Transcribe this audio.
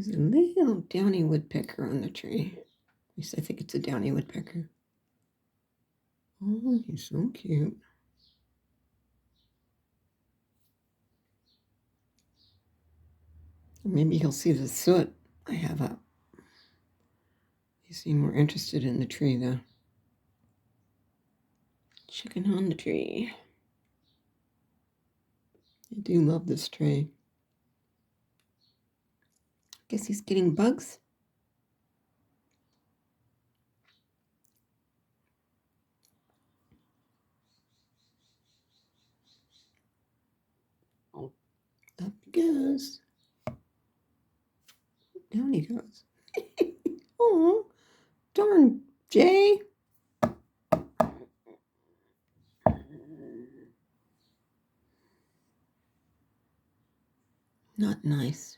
There's a little downy woodpecker on the tree. At least I think it's a downy woodpecker. Oh, he's so cute. Maybe he'll see the soot I have up. He seemed more interested in the tree, though. Chicken on the tree. I do love this tree. Guess he's getting bugs. Up he goes. Down he goes. Oh, darn, Jay. Not nice.